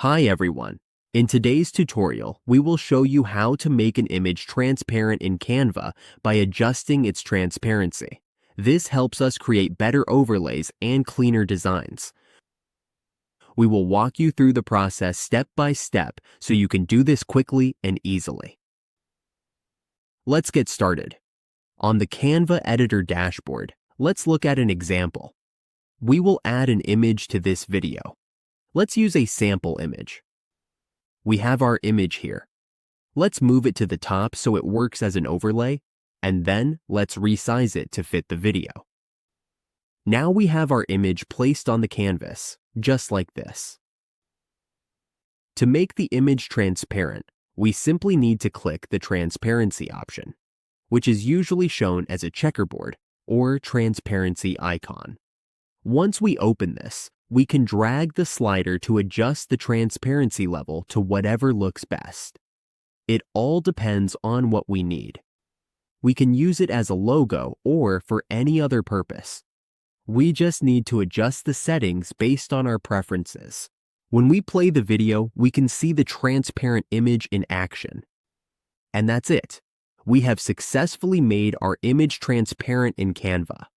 Hi everyone. In today's tutorial, we will show you how to make an image transparent in Canva by adjusting its transparency. This helps us create better overlays and cleaner designs. We will walk you through the process step by step so you can do this quickly and easily. Let's get started. On the Canva editor dashboard, let's look at an example. We will add an image to this video. Let's use a sample image. We have our image here. Let's move it to the top so it works as an overlay, and then let's resize it to fit the video. Now we have our image placed on the canvas, just like this. To make the image transparent, we simply need to click the transparency option, which is usually shown as a checkerboard or transparency icon. Once we open this, we can drag the slider to adjust the transparency level to whatever looks best. It all depends on what we need. We can use it as a logo or for any other purpose. We just need to adjust the settings based on our preferences. When we play the video, we can see the transparent image in action. And that's it. We have successfully made our image transparent in Canva.